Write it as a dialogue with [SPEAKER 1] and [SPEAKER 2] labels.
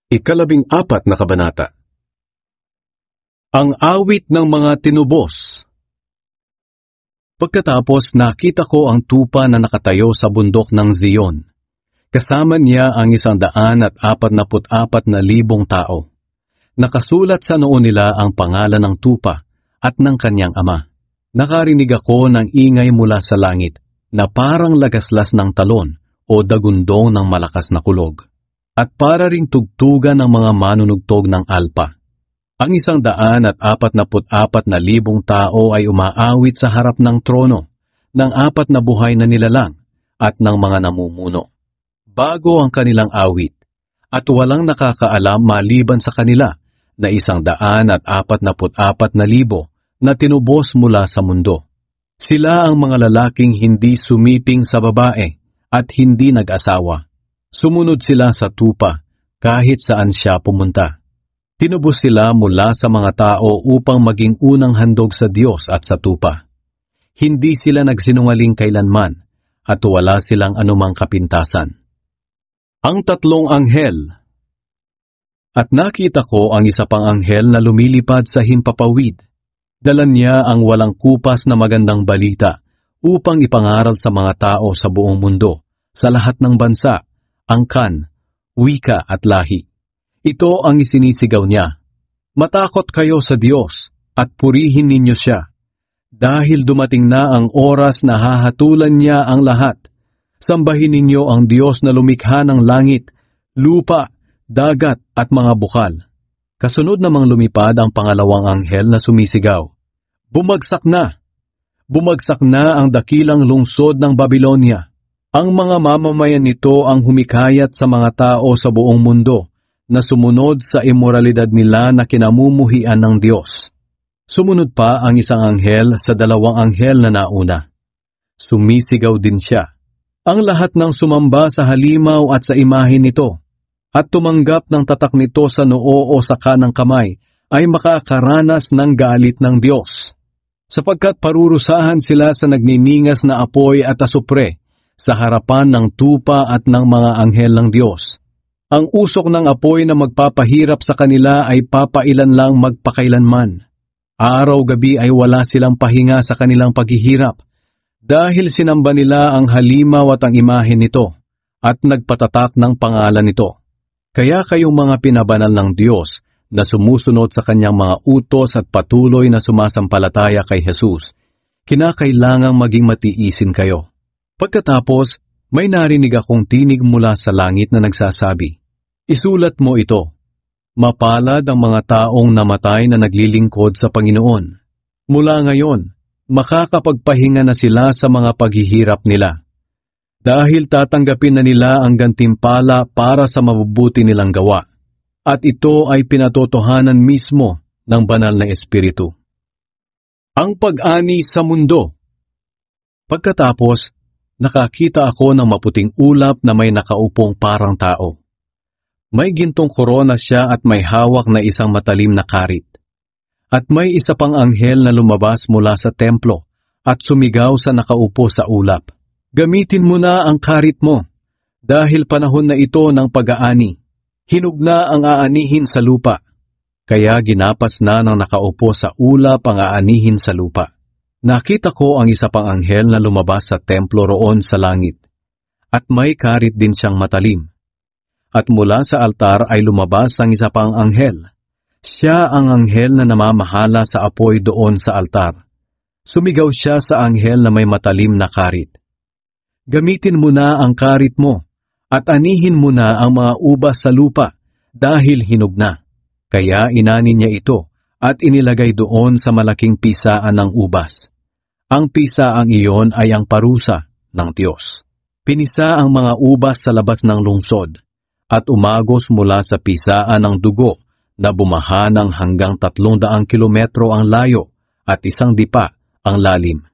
[SPEAKER 1] 14 na kabanata. Ang awit ng mga tinubos. Pagkatapos nakita ko ang tupa na nakatayo sa bundok ng Zion. Kasama niya ang 144,000 tao. Nakasulat sa noo nila ang pangalan ng tupa at ng kanyang ama. Nakarinig ako ng ingay mula sa langit na parang lagaslas ng talon o dagundong ng malakas na kulog. At para ring tugtugan ng mga manunugtog ng alpa. Ang 144,000 tao ay umaawit sa harap ng trono ng 4 na buhay na nilalang at ng mga namumuno. Bago ang kanilang awit, at walang nakakaalam maliban sa kanila na 144,000 na tinubos mula sa mundo. Sila ang mga lalaking hindi sumiping sa babae at hindi nag-asawa. Sumunod sila sa tupa kahit saan siya pumunta. Tinubos sila mula sa mga tao upang maging unang handog sa Diyos at sa tupa. Hindi sila nagsinungaling kailanman at wala silang anumang kapintasan. Ang 3 anghel. At nakita ko ang isa pang anghel na lumilipad sa himpapawid. Dala niya ang walang kupas na magandang balita upang ipangaral sa mga tao sa buong mundo, sa lahat ng bansa, angkan, wika at lahi. Ito ang isinisigaw niya. Matakot kayo sa Diyos at purihin ninyo siya. Dahil dumating na ang oras na hahatulan niya ang lahat. Sambahin ninyo ang Diyos na lumikha ng langit, lupa, dagat at mga bukal. Kasunod namang lumipad ang pangalawang anghel na sumisigaw. Bumagsak na! Bumagsak na ang dakilang lungsod ng Babylonia. Ang mga mamamayan nito ang humikayat sa mga tao sa buong mundo na sumunod sa imoralidad nila na kinamumuhian ng Diyos. Sumunod pa ang isang anghel sa 2 anghel na nauna. Sumisigaw din siya. Ang lahat ng sumamba sa halimaw at sa imahe nito at tumanggap ng tatak nito sa noo o sa kanang kamay ay makakaranas ng galit ng Diyos. Sapagkat parurusahan sila sa nagniningas na apoy at asupre sa harapan ng tupa at ng mga anghel ng Diyos. Ang usok ng apoy na magpapahirap sa kanila ay papailan lang magpakailanman. Araw-gabi ay wala silang pahinga sa kanilang paghihirap dahil sinamba nila ang halimaw at ang imahe nito at nagpatatak ng pangalan nito. Kaya kayong mga pinabanal ng Diyos na sumusunod sa kanyang mga utos at patuloy na sumasampalataya kay Jesus, kinakailangang maging matiisin kayo. Pagkatapos, may narinig akong tinig mula sa langit na nagsasabi, isulat mo ito. Mapalad ang mga taong namatay na naglilingkod sa Panginoon. Mula ngayon, makakapagpahinga na sila sa mga paghihirap nila. Dahil tatanggapin na nila ang gantimpala para sa mabubuti nilang gawa. At ito ay pinatotohanan mismo ng banal na Espiritu. Ang pag-ani sa mundo. Pagkatapos, nakakita ako ng maputing ulap na may nakaupong parang tao. May gintong korona siya at may hawak na isang matalim na karit. At may isa pang anghel na lumabas mula sa templo at sumigaw sa nakaupo sa ulap. Gamitin mo na ang karit mo, dahil panahon na ito ng pag-aani. Hinog na ang aanihin sa lupa. Kaya ginapas na ng nakaupo sa ulap ang aanihin sa lupa. Nakita ko ang isa pang anghel na lumabas sa templo roon sa langit. At may karit din siyang matalim. At mula sa altar ay lumabas ang isa pang anghel. Siya ang anghel na namamahala sa apoy doon sa altar. Sumigaw siya sa anghel na may matalim na karit. Gamitin mo na ang karit mo at anihin mo na ang mga ubas sa lupa dahil hinog na. Kaya inanin niya ito at inilagay doon sa malaking pisaan ng ubas. Ang pisaang iyon ay ang parusa ng Diyos. Pinisa ang mga ubas sa labas ng lungsod at umagos mula sa pisaan ng dugo na bumaha ng hanggang 300 kilometro ang layo at 1 dipa ang lalim.